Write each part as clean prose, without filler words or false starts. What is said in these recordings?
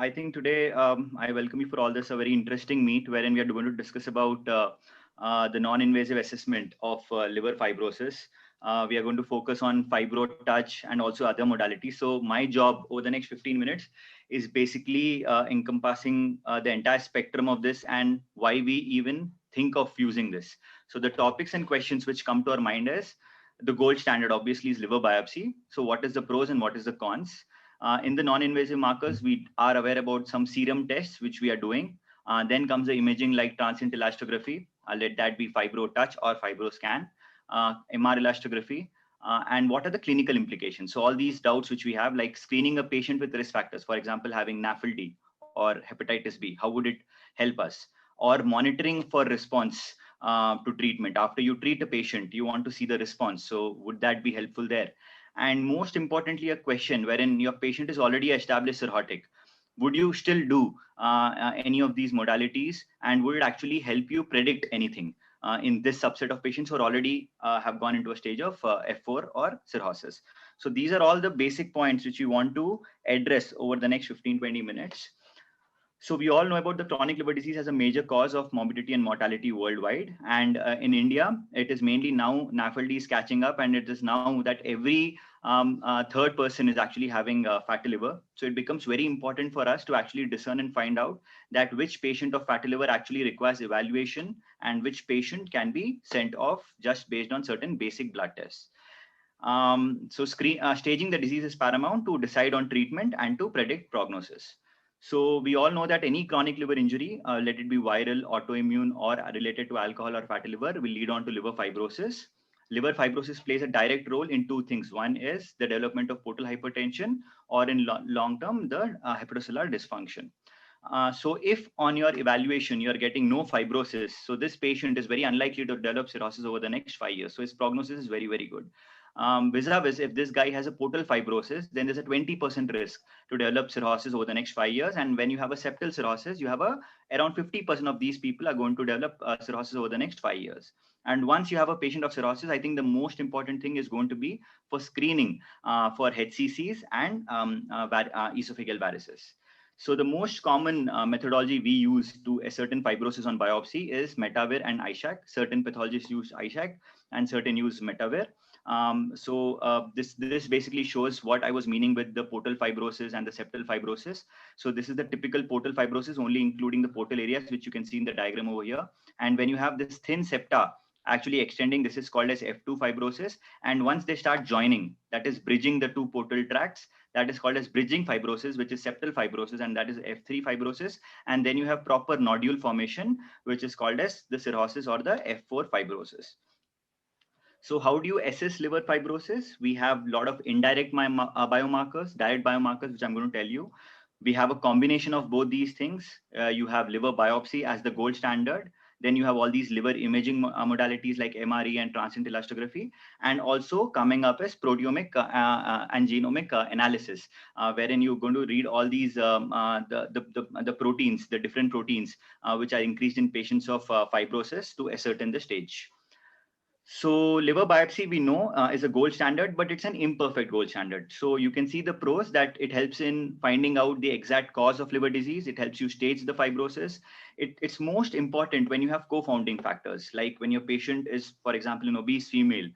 I think today I welcome you for all this a very interesting meet wherein we are going to discuss about the non-invasive assessment of liver fibrosis. We are going to focus on fibro touch and also other modalities. So my job over the next 15 minutes is basically encompassing the entire spectrum of this and why we even think of using this. So the topics and questions which come to our mind is the gold standard obviously is liver biopsy. So what is the pros and what is the cons? In the non-invasive markers, we are aware about some serum tests, which we are doing. Then comes the imaging like transient elastography. Let that be fibro touch or fibro scan, MR elastography. And what are the clinical implications? So all these doubts which we have, like screening a patient with risk factors, for example, having NAFLD or hepatitis B, how would it help us? Or monitoring for response to treatment. After you treat a patient, you want to see the response. So would that be helpful there? And most importantly, a question wherein your patient is already established cirrhotic. Would you still do any of these modalities, and would it actually help you predict anything in this subset of patients who are already have gone into a stage of F4 or cirrhosis? So these are all the basic points which we want to address over the next 15-20 minutes. So we all know about the chronic liver disease as a major cause of morbidity and mortality worldwide. And in India, it is mainly now NAFLD is catching up, and it is now that every third person is actually having fatty liver. So it becomes very important for us to actually discern and find out that which patient of fatty liver actually requires evaluation and which patient can be sent off just based on certain basic blood tests. Staging the disease is paramount to decide on treatment and to predict prognosis. So we all know that any chronic liver injury, let it be viral, autoimmune, or related to alcohol or fatty liver, will lead on to liver fibrosis. Liver fibrosis plays a direct role in two things. One is the development of portal hypertension, or in long term, the hepatocellular dysfunction. So if on your evaluation, you're getting no fibrosis, so this patient is very unlikely to develop cirrhosis over the next 5 years. So his prognosis is very, very good. Vis-a-vis, if this guy has a portal fibrosis, then there's a 20% risk to develop cirrhosis over the next 5 years. And when you have a septal cirrhosis, you have around 50% of these people are going to develop cirrhosis over the next 5 years. And once you have a patient of cirrhosis, I think the most important thing is going to be for screening for HCCs and esophageal varices. So the most common methodology we use to ascertain fibrosis on biopsy is METAVIR and ISHAC. Certain pathologists use ISHAC and certain use METAVIR. This basically shows what I was meaning with the portal fibrosis and the septal fibrosis. So this is the typical portal fibrosis, only including the portal areas, which you can see in the diagram over here. And when you have this thin septa actually extending, this is called as F2 fibrosis. And once they start joining, that is bridging the two portal tracts, that is called as bridging fibrosis, which is septal fibrosis, and that is F3 fibrosis. And then you have proper nodule formation, which is called as the cirrhosis or the F4 fibrosis. So how do you assess liver fibrosis? We have a lot of indirect biomarkers, direct biomarkers, which I'm going to tell you. We have a combination of both these things. You have liver biopsy as the gold standard. Then you have all these liver imaging modalities like MRE and transient elastography, and also coming up as proteomic and genomic analysis, wherein you're going to read all these the proteins, the different proteins which are increased in patients of fibrosis to ascertain the stage. So liver biopsy, we know, is a gold standard, but it's an imperfect gold standard. So you can see the pros that it helps in finding out the exact cause of liver disease. It helps you stage the fibrosis. It's most important when you have co-founding factors, like when your patient is, for example, an obese female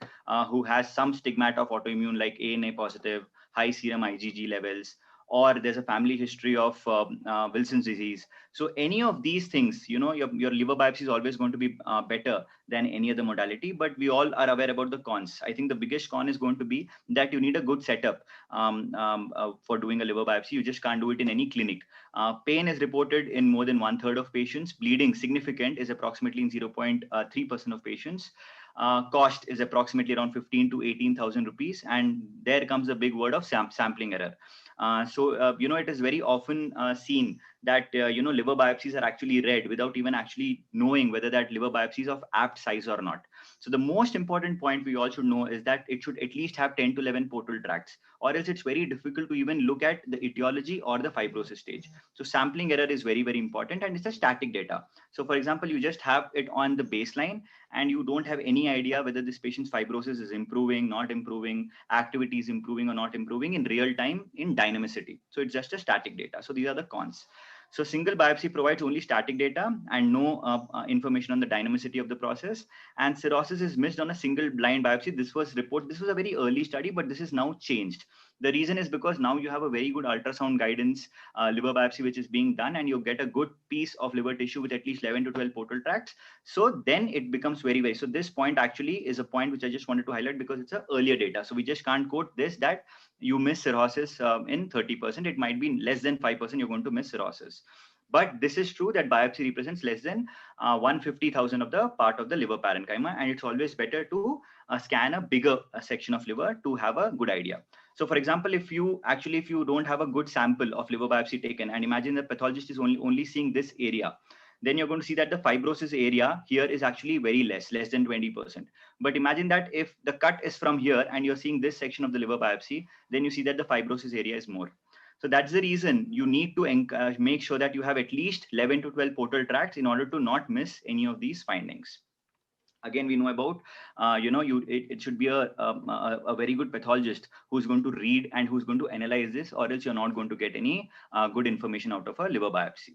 who has some stigmata of autoimmune like ANA positive, high serum IgG levels, or there's a family history of Wilson's disease. So any of these things, you know, your liver biopsy is always going to be better than any other modality, but we all are aware about the cons. I think the biggest con is going to be that you need a good setup for doing a liver biopsy. You just can't do it in any clinic. Pain is reported in more than 1/3 of patients. Bleeding significant is approximately in 0.3% of patients. Cost is approximately around 15 to 18,000 rupees. And there comes the big word of sampling error. It is very often seen that, liver biopsies are actually read without even actually knowing whether that liver biopsy is of apt size or not. So the most important point we all should know is that it should at least have 10 to 11 portal tracts, or else it's very difficult to even look at the etiology or the fibrosis stage. So sampling error is very, very important, and it's a static data. So for example, you just have it on the baseline and you don't have any idea whether this patient's fibrosis is improving, not improving, activity is improving or not improving in real time in dynamicity. So it's just a static data. So these are the cons. So single biopsy provides only static data and no information on the dynamicity of the process. And cirrhosis is missed on a single blind biopsy. This was a very early study, but this is now changed. The reason is because now you have a very good ultrasound guidance liver biopsy which is being done, and you get a good piece of liver tissue with at least 11 to 12 portal tracts. So then it becomes very, very, so this point actually is a point which I just wanted to highlight because it's a earlier data. So we just can't quote this that you miss cirrhosis in 30%. It might be less than 5% you're going to miss cirrhosis. But this is true that biopsy represents less than 150,000 of the part of the liver parenchyma, and it's always better to scan a bigger section of liver to have a good idea. So for example, if you don't have a good sample of liver biopsy taken, and imagine the pathologist is only seeing this area, then you're going to see that the fibrosis area here is actually very less than 20%. But imagine that if the cut is from here and you're seeing this section of the liver biopsy, then you see that the fibrosis area is more. So that's the reason you need to make sure that you have at least 11 to 12 portal tracts in order to not miss any of these findings. Again, we know about, it should be a very good pathologist who's going to read and who's going to analyze this, or else you're not going to get any good information out of a liver biopsy.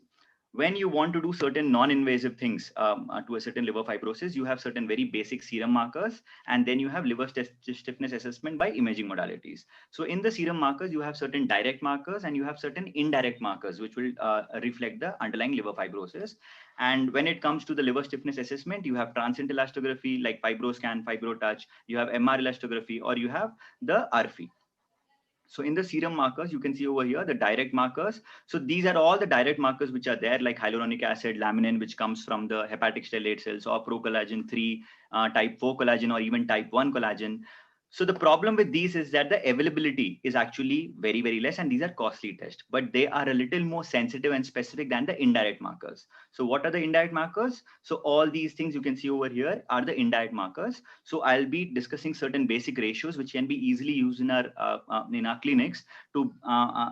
When you want to do certain non-invasive things to a certain liver fibrosis, you have certain very basic serum markers, and then you have liver stiffness assessment by imaging modalities. So in the serum markers, you have certain direct markers and you have certain indirect markers, which will reflect the underlying liver fibrosis. And when it comes to the liver stiffness assessment, you have transient elastography like FibroScan, FibroTouch, you have MR elastography, or you have the RFE. So in the serum markers, you can see over here the direct markers. So these are all the direct markers which are there, like hyaluronic acid, laminin, which comes from the hepatic stellate cells, or procollagen 3, type 4 collagen, or even type 1 collagen. So the problem with these is that the availability is actually very, very less, and these are costly tests, but they are a little more sensitive and specific than the indirect markers. So what are the indirect markers? So all these things you can see over here are the indirect markers. So I'll be discussing certain basic ratios which can be easily used in our clinics to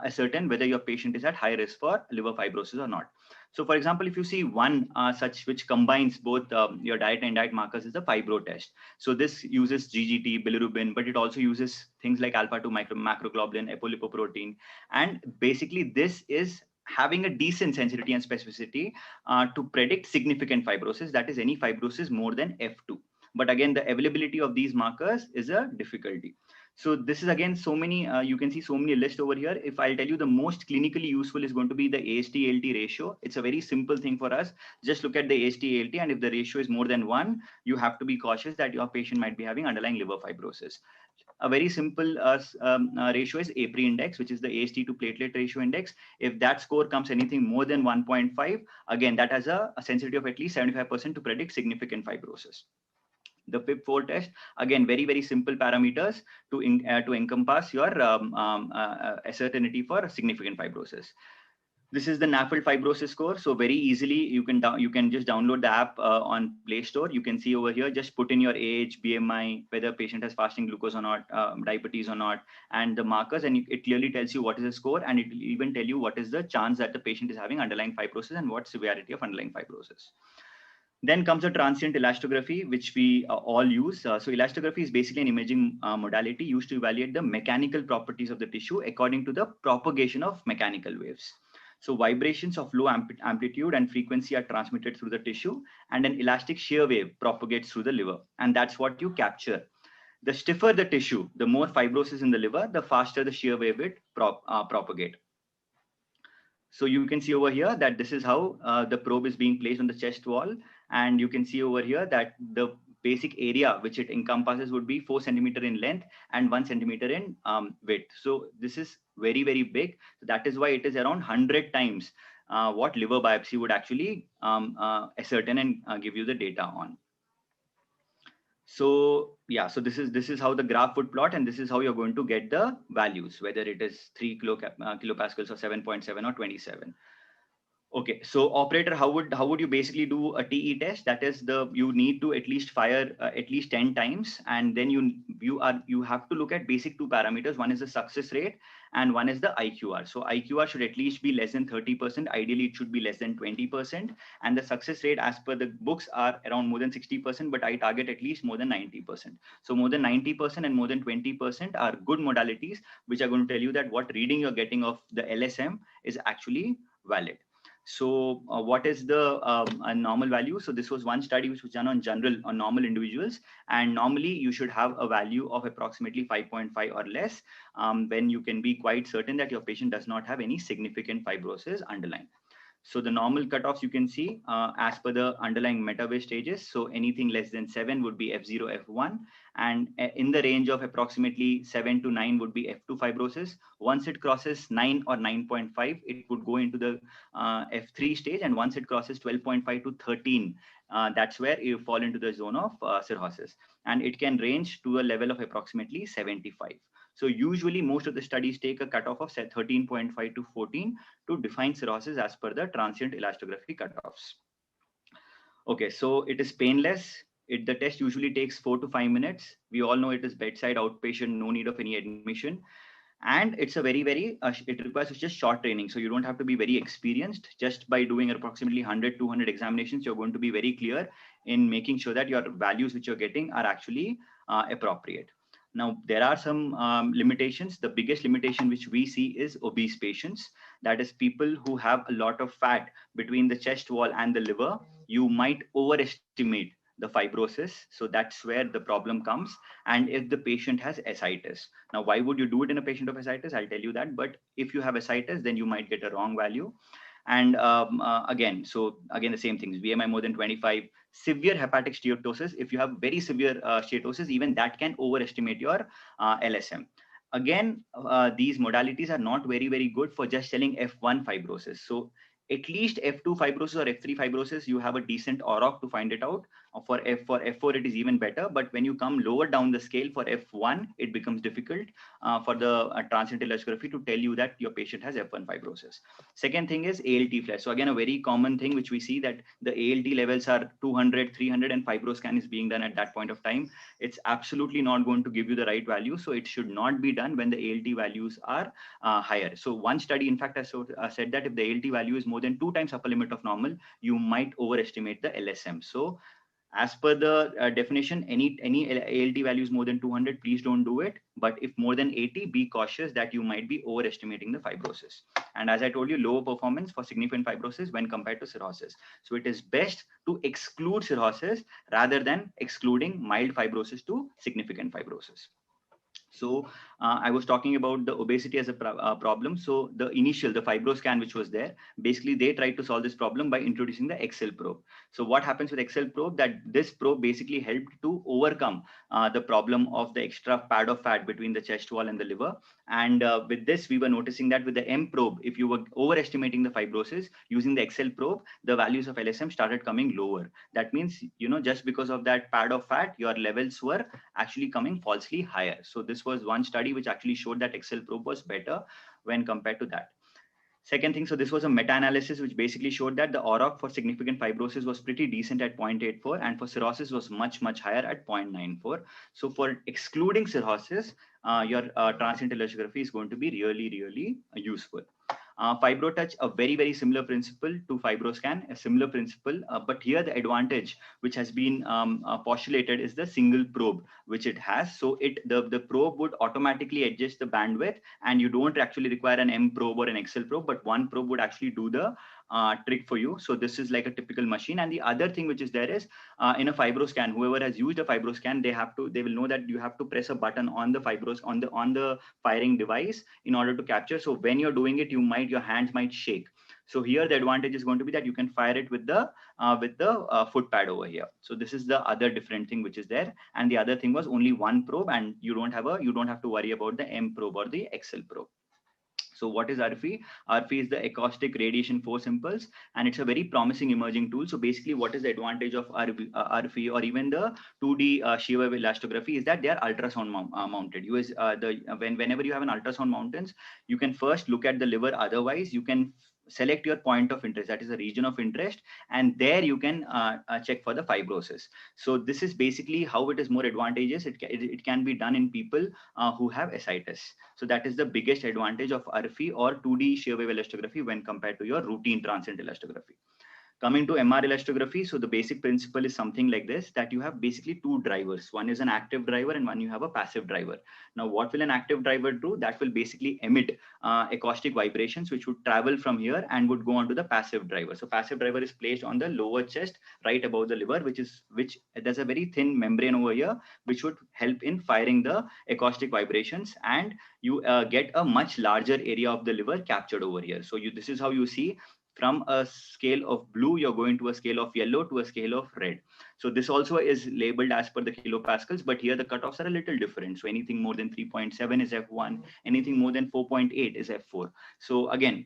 ascertain whether your patient is at high risk for liver fibrosis or not. So for example, if you see one such which combines both your direct and indirect markers is the fibro test. So this uses GGT, bilirubin, but it also uses things like alpha-2 macroglobulin, apolipoprotein. And basically this is having a decent sensitivity and specificity to predict significant fibrosis, that is any fibrosis more than F2. But again, the availability of these markers is a difficulty. So this is again so many, you can see so many lists over here. If I'll tell you the most clinically useful is going to be the AST-ALT ratio. It's a very simple thing for us. Just look at the AST-ALT, and if the ratio is more than 1, you have to be cautious that your patient might be having underlying liver fibrosis. A very simple ratio is APRI index, which is the AST to platelet ratio index. If that score comes anything more than 1.5, again, that has a sensitivity of at least 75% to predict significant fibrosis. The FIB-4 test, again, very, very simple parameters to encompass your certainty for significant fibrosis. This is the NAFLD fibrosis score. So very easily, you can just download the app on Play Store. You can see over here, just put in your age, BMI, whether patient has fasting glucose or not, diabetes or not, and the markers, and it clearly tells you what is the score, and it will even tell you what is the chance that the patient is having underlying fibrosis and what severity of underlying fibrosis. Then comes a transient elastography, which we all use. So elastography is basically an imaging modality used to evaluate the mechanical properties of the tissue according to the propagation of mechanical waves. So vibrations of low amplitude and frequency are transmitted through the tissue, and an elastic shear wave propagates through the liver. And that's what you capture. The stiffer the tissue, the more fibrosis in the liver, the faster the shear wave will propagate. So you can see over here that this is how the probe is being placed on the chest wall. And you can see over here that the basic area which it encompasses would be 4 centimeter in length and 1 centimeter in width. So this is very, very big. So that is why it is around 100 times what liver biopsy would actually ascertain and give you the data on. So yeah, so this is how the graph would plot, and this is how you're going to get the values, whether it is 3 kilopascals or 7.7 or 27. Okay, so operator, how would you basically do a TE test? That is you need to at least fire at least 10 times, and then you have to look at basic two parameters. One is the success rate, and one is the IQR. So IQR should at least be less than 30%. Ideally, it should be less than 20%, and the success rate, as per the books, are around more than 60%. But I target at least more than 90%. So more than 90% and more than 20% are good modalities, which are going to tell you that what reading you're getting of the LSM is actually valid. So what is the a normal value? So this was one study which was done on normal individuals, and normally you should have a value of approximately 5.5 or less, when you can be quite certain that your patient does not have any significant fibrosis underlying. So the normal cutoffs you can see as per the underlying Metawave stages. So anything less than 7 would be F0, F1, and in the range of approximately 7 to 9 would be F2 fibrosis. Once it crosses 9 or 9.5, it would go into the F3 stage, and once it crosses 12.5 to 13, that's where you fall into the zone of cirrhosis, and it can range to a level of approximately 75. So usually most of the studies take a cutoff of say 13.5 to 14 to define cirrhosis as per the transient elastography cutoffs. Okay, so it is painless. The test usually takes 4 to 5 minutes. We all know it is bedside outpatient, no need of any admission. And it's a it requires just short training. So you don't have to be very experienced. Just by doing approximately 100, 200 examinations, you're going to be very clear in making sure that your values which you're getting are actually appropriate. Now, there are some limitations. The biggest limitation which we see is obese patients. That is, people who have a lot of fat between the chest wall and the liver. You might overestimate the fibrosis. So that's where the problem comes. And if the patient has ascites. Now, why would you do it in a patient of ascites? I'll tell you that. But if you have ascites, then you might get a wrong value. And again, the same things, BMI more than 25, severe hepatic steatosis. If you have very severe steatosis, even that can overestimate your LSM. Again, these modalities are not very good for just telling F1 fibrosis. So at least F2 fibrosis or F3 fibrosis, you have a decent OROC to find it out. For F4, it is even better. But when you come lower down the scale for F1, it becomes difficult for the transient elastography to tell you that your patient has F1 fibrosis. Second thing is ALT flash. So again, a very common thing which we see, that the ALT levels are 200, 300, and fibroscan is being done at that point of time. It's absolutely not going to give you the right value. So it should not be done when the ALT values are higher. So one study, in fact, has said that if the ALT value is more than 2 times upper limit of normal, you might overestimate the LSM. So as per the definition, any ALT values more than 200, please don't do it. But if more than 80, be cautious that you might be overestimating the fibrosis. And as I told you, lower performance for significant fibrosis when compared to cirrhosis. So it is best to exclude cirrhosis rather than excluding mild fibrosis to significant fibrosis. So I was talking about the obesity as a problem. So the FibroScan, which was there, basically they tried to solve this problem by introducing the Excel probe. So what happens with Excel probe, that this probe basically helped to overcome the problem of the extra pad of fat between the chest wall and the liver. And with this, we were noticing that with the M probe, if you were overestimating the fibrosis, using the Excel probe, the values of LSM started coming lower. That means, just because of that pad of fat, your levels were actually coming falsely higher. So this was one study which actually showed that Excel probe was better when compared to that. Second thing, so this was a meta-analysis which basically showed that the OROC for significant fibrosis was pretty decent at 0.84, and for cirrhosis was much higher at 0.94. So for excluding cirrhosis, your transient elastography is going to be really useful. FibroTouch, a very similar principle to FibroScan, a similar principle, but here the advantage which has been postulated is the single probe which it has. So the probe would automatically adjust the bandwidth, and you don't actually require an M probe or an Excel probe, but one probe would actually do the trick for you. So this is like a typical machine. And the other thing which is there is in a FibroScan, whoever has used a FibroScan, they will know that you have to press a button on the on the firing device in order to capture. So when you're doing it, your hands might shake. So here the advantage is going to be that you can fire it with the foot pad over here. So this is the other different thing which is there. And the other thing was only one probe, and you don't have to worry about the M probe or the Excel probe. So what is RFE? RFE is the acoustic radiation force impulse, and it's a very promising emerging tool. So basically, what is the advantage of RFE or even the 2D shear wave elastography is that they are ultrasound mounted. Whenever you have an ultrasound mountains, you can first look at the liver. Otherwise, you can select your point of interest, that is a region of interest, and there you can check for the fibrosis. So this is basically how it is more advantageous. It can be done in people who have ascites. So that is the biggest advantage of RFE or 2D shear wave elastography when compared to your routine transient elastography. Coming to MR elastography, so the basic principle is something like this, that you have basically two drivers. One is an active driver and one you have a passive driver. Now, what will an active driver do? That will basically emit acoustic vibrations, which would travel from here and would go on to the passive driver. So passive driver is placed on the lower chest, right above the liver, which there's a very thin membrane over here, which would help in firing the acoustic vibrations, and you get a much larger area of the liver captured over here. So this is how you see from a scale of blue, you're going to a scale of yellow to a scale of red. So this also is labeled as per the kilopascals, but here the cutoffs are a little different. So anything more than 3.7 is F1, anything more than 4.8 is F4. So again,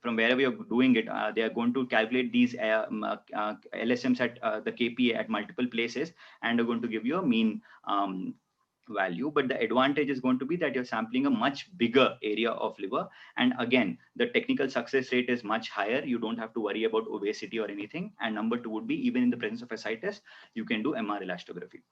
from wherever you're doing it, they are going to calculate these LSMs at the KPA at multiple places, and are going to give you a mean value. But the advantage is going to be that you're sampling a much bigger area of liver, and again the technical success rate is much higher. You don't have to worry about obesity or anything. And number two would be, even in the presence of ascites, you can do MR elastography.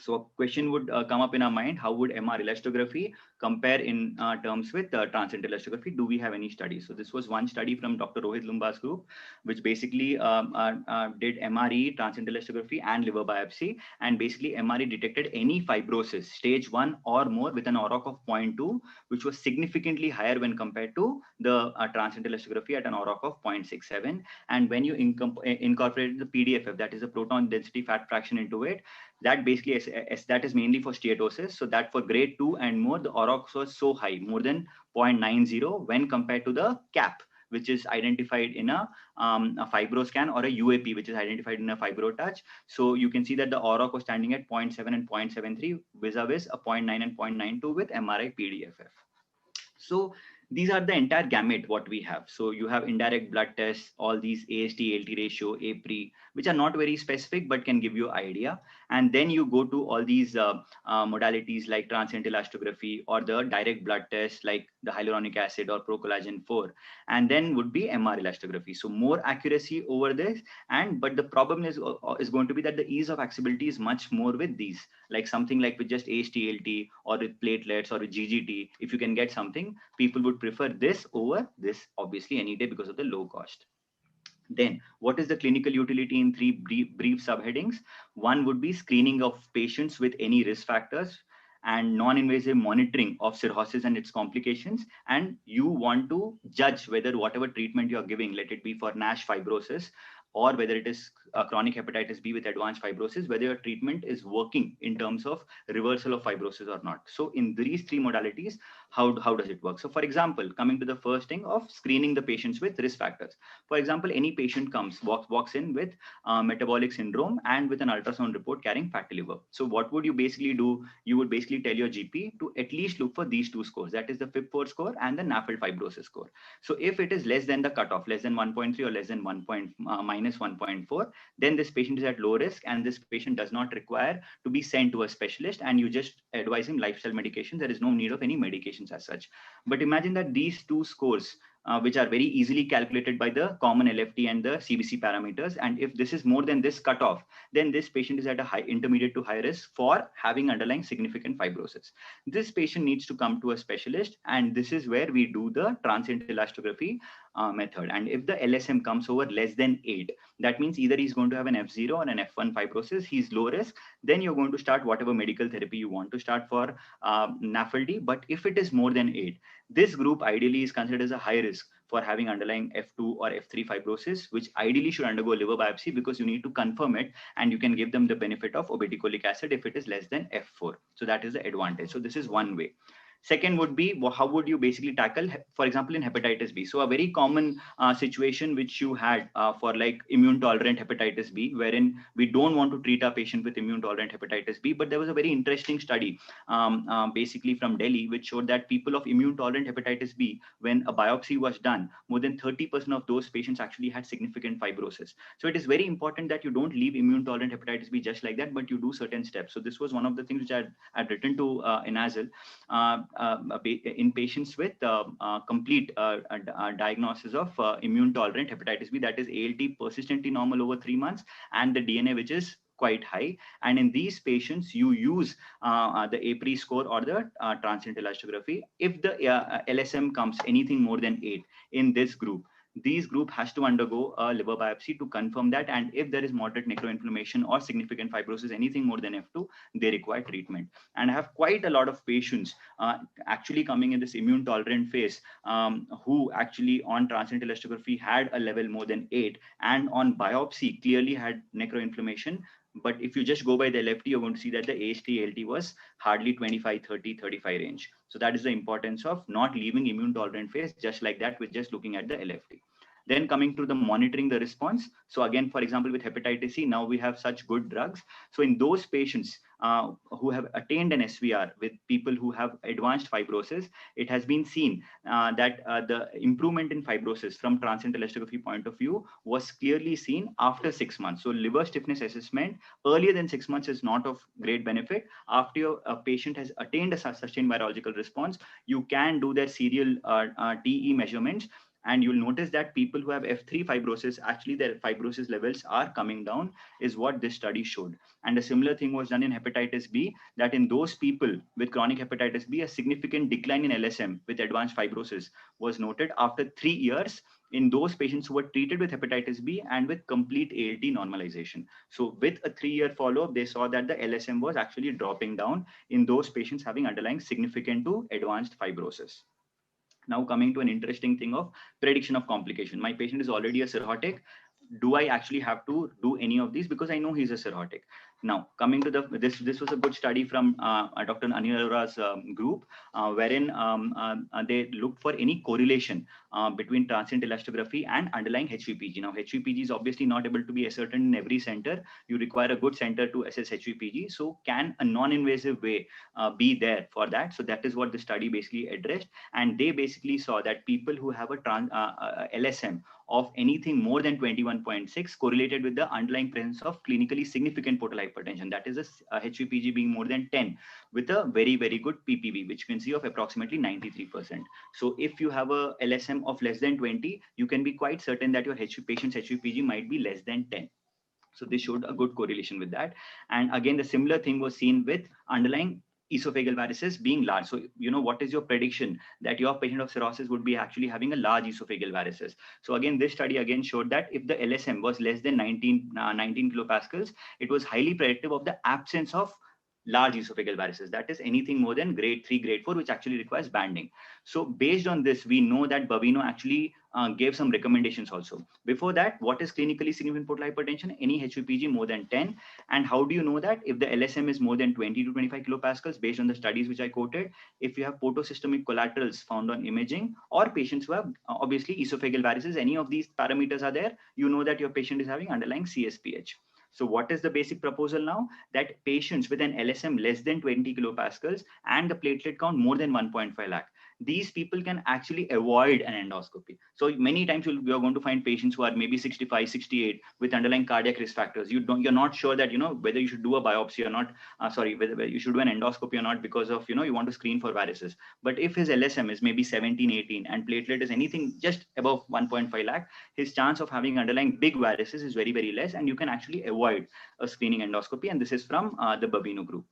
So a question would come up in our mind: how would MR elastography compare in terms with transient elastography? Do we have any studies? So this was one study from Dr. Rohit Lumba's group, which basically did MRE, transient elastography, and liver biopsy. And basically MRE detected any fibrosis, stage 1 or more, with an OROC of 0.2, which was significantly higher when compared to the transient elastography at an OROC of 0.67. And when you incorporated the PDFF, that is the proton density fat fraction, into it, that basically that is mainly for steatosis. So that for grade 2 and more, the OROC was so high, more than 0.90, when compared to the CAP, which is identified in a FibroScan, or a UAP, which is identified in a FibroTouch. So you can see that the OROC was standing at 0.7 and 0.73 vis-a-vis a 0.9 and 0.92 with MRI PDFF. So these are the entire gamut what we have. So you have indirect blood tests, all these AST, ALT ratio, APRI, which are not very specific but can give you idea. And then you go to all these modalities like transient elastography, or the direct blood test like the hyaluronic acid or procollagen 4, and then would be MR elastography. So more accuracy over this, but the problem is going to be that the ease of accessibility is much more with these, like something like with just AST, ALT, or with platelets, or with GGT. If you can get something, people would prefer this over this, obviously, any day, because of the low cost. Then what is the clinical utility in three brief subheadings? One would be screening of patients with any risk factors, and non-invasive monitoring of cirrhosis and its complications. And you want to judge whether whatever treatment you're giving, let it be for NASH fibrosis, or whether it is chronic hepatitis B with advanced fibrosis, whether your treatment is working in terms of reversal of fibrosis or not. So in these three modalities, how does it work? So for example, coming to the first thing of screening the patients with risk factors. For example, any patient walks in with metabolic syndrome and with an ultrasound report carrying fatty liver. So what would you basically do? You would basically tell your GP to at least look for these two scores, that is the FIB-4 score and the NAFLD fibrosis score. So if it is less than the cutoff, less than 1.3 or less than minus 1.4, then this patient is at low risk, and this patient does not require to be sent to a specialist, and you just advise him lifestyle medication. There is no need of any medications as such. But imagine that these two scores, which are very easily calculated by the common LFT and the CBC parameters, and if this is more than this cutoff, then this patient is at a high, intermediate to high risk for having underlying significant fibrosis. This patient needs to come to a specialist, and this is where we do the transient elastography method. And if the LSM comes over less than 8, that means either he's going to have an F0 or an F1 fibrosis, he's low risk, then you're going to start whatever medical therapy you want to start for NAFLD. But if it is more than 8, this group ideally is considered as a high risk for having underlying F2 or F3 fibrosis, which ideally should undergo liver biopsy, because you need to confirm it, and you can give them the benefit of obeticholic acid if it is less than F4. So that is the advantage. So this is one way. Second would be, how would you basically tackle, for example, in hepatitis B? So a very common situation which you had for like immune tolerant hepatitis B, wherein we don't want to treat a patient with immune tolerant hepatitis B, but there was a very interesting study basically from Delhi, which showed that people of immune tolerant hepatitis B, when a biopsy was done, more than 30% of those patients actually had significant fibrosis. So it is very important that you don't leave immune tolerant hepatitis B just like that, but you do certain steps. So this was one of the things which I had written to INAZL. in patients with complete diagnosis of immune tolerant hepatitis B, that is ALT persistently normal over 3 months, and the DNA which is quite high. And in these patients, you use the APRI score or the transient elastography. If the LSM comes anything more than 8 in this group, these group has to undergo a liver biopsy to confirm that. And if there is moderate necroinflammation or significant fibrosis, anything more than F2, they require treatment. And I have quite a lot of patients actually coming in this immune tolerant phase who actually on transient elastography had a level more than 8 and on biopsy clearly had necroinflammation. But if you just go by the LFT, you're going to see that the AST ALT was hardly 25, 30, 35 range. So that is the importance of not leaving immune tolerant phase just like that with just looking at the LFT. Then coming to the monitoring the response. So again, for example, with hepatitis C, now we have such good drugs. So in those patients who have attained an SVR with people who have advanced fibrosis, it has been seen that the improvement in fibrosis from transient elastography point of view was clearly seen after 6 months. So liver stiffness assessment earlier than 6 months is not of great benefit. After a patient has attained a sustained virological response, you can do their serial TE measurements, and you'll notice that people who have F3 fibrosis, actually their fibrosis levels are coming down, is what this study showed. And a similar thing was done in hepatitis B, that in those people with chronic hepatitis B, a significant decline in LSM with advanced fibrosis was noted after 3 years in those patients who were treated with hepatitis B and with complete ALT normalization. So with a 3-year follow-up, they saw that the LSM was actually dropping down in those patients having underlying significant to advanced fibrosis. Now coming to an interesting thing of prediction of complication. My patient is already a cirrhotic. Do I actually have to do any of these because I know he's a cirrhotic? Now coming to this was a good study from Dr. Anil Arora's group, wherein they looked for any correlation between transient elastography and underlying HVPG. Now HVPG is obviously not able to be ascertained in every center. You require a good center to assess HVPG. So can a non-invasive way be there for that? So that is what the study basically addressed, and they basically saw that people who have a LSM of anything more than 21.6 correlated with the underlying presence of clinically significant portal hypertension. That is a HVPG being more than 10 with a very, very good PPV, which you can see of approximately 93%. So if you have a LSM of less than 20, you can be quite certain that your patient's HVPG might be less than 10. So this showed a good correlation with that. And again, the similar thing was seen with underlying esophageal varices being large. So, you know, what is your prediction that your patient of cirrhosis would be actually having a large esophageal varices? So again, this study again showed that if the LSM was less than 19 kilopascals, it was highly predictive of the absence of large esophageal varices. That is anything more than grade 3, grade 4, which actually requires banding. So based on this, we know that Baveno actually gave some recommendations also. Before that, what is clinically significant portal hypertension? Any HVPG more than 10. And how do you know that? If the LSM is more than 20 to 25 kilopascals, based on the studies which I quoted, if you have portosystemic collaterals found on imaging, or patients who have obviously esophageal varices, any of these parameters are there, you know that your patient is having underlying CSPH. So what is the basic proposal now? That patients with an LSM less than 20 kilopascals and the platelet count more than 1.5 lakh, these people can actually avoid an endoscopy. So many times you're going to find patients who are maybe 65, 68 with underlying cardiac risk factors. You're not sure that, you know, whether you should do a biopsy or not, whether you should do an endoscopy or not, because of, you know, you want to screen for varices. But if his LSM is maybe 17, 18 and platelet is anything just above 1.5 lakh, his chance of having underlying big varices is very, very less, and you can actually avoid a screening endoscopy. And this is from the Baveno group.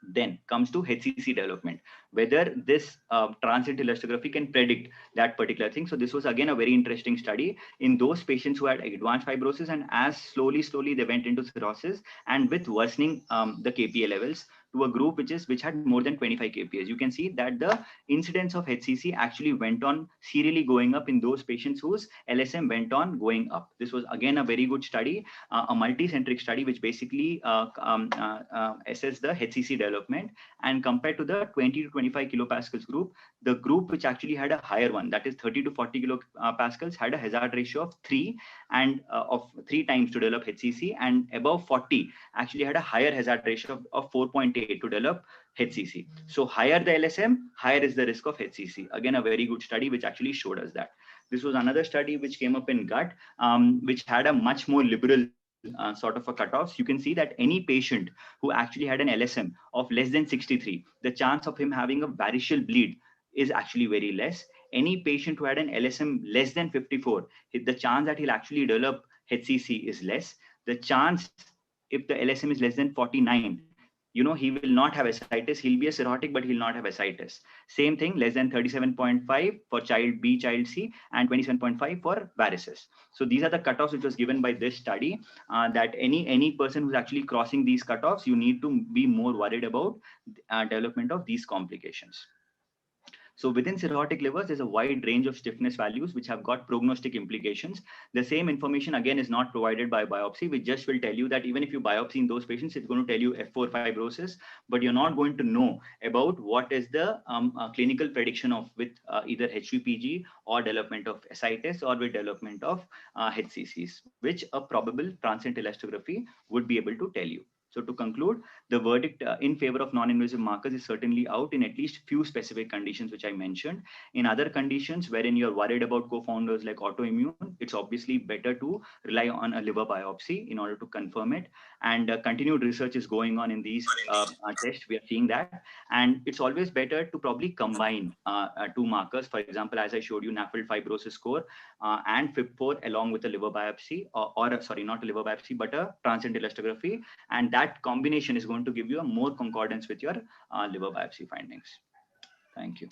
Then comes to HCC development, whether this transient elastography can predict that particular thing. So this was again a very interesting study in those patients who had advanced fibrosis, and as slowly they went into cirrhosis, and with worsening the KPA levels, to a group which had more than 25 kPas. You can see that the incidence of HCC actually went on serially going up in those patients whose LSM went on going up. This was again a very good study, a multi-centric study, which basically assessed the HCC development, and compared to the 20 to 25 kilopascals group, the group which actually had a higher one, that is 30 to 40 kilopascals, had a hazard ratio of 3 and of 3 times to develop HCC, and above 40 actually had a higher hazard ratio of 4.8 to develop HCC. So higher the LSM, higher is the risk of HCC. Again, a very good study which actually showed us that. This was another study which came up in gut, which had a much more liberal sort of a cutoffs, you can see that any patient who actually had an LSM of less than 63, the chance of him having a variceal bleed is actually very less. Any patient who had an LSM less than 54, the chance that he'll actually develop HCC is less. The chance, if the LSM is less than 49, he will not have ascites. He'll be a cirrhotic, but he'll not have ascites. Same thing, less than 37.5 for child B, child C, and 27.5 for varices. So these are the cutoffs which was given by this study, that any person who's actually crossing these cutoffs, you need to be more worried about development of these complications. So within cirrhotic livers, there's a wide range of stiffness values which have got prognostic implications. The same information again is not provided by biopsy, which just will tell you that even if you biopsy in those patients, it's going to tell you F4 fibrosis, but you're not going to know about what is the clinical prediction of with either HVPG or development of ascites or with development of HCCs, which a probable transient elastography would be able to tell you. So to conclude, the verdict in favor of non-invasive markers is certainly out in at least few specific conditions which I mentioned. In other conditions wherein you're worried about co-founders like autoimmune, it's obviously better to rely on a liver biopsy in order to confirm it. And continued research is going on in these tests. We are seeing that. And it's always better to probably combine two markers. For example, as I showed you, NAFLD fibrosis score and FIB4 along with a liver biopsy, or sorry, not a liver biopsy, but a transient elastography. And that combination is going to give you a more concordance with your liver biopsy findings. Thank you.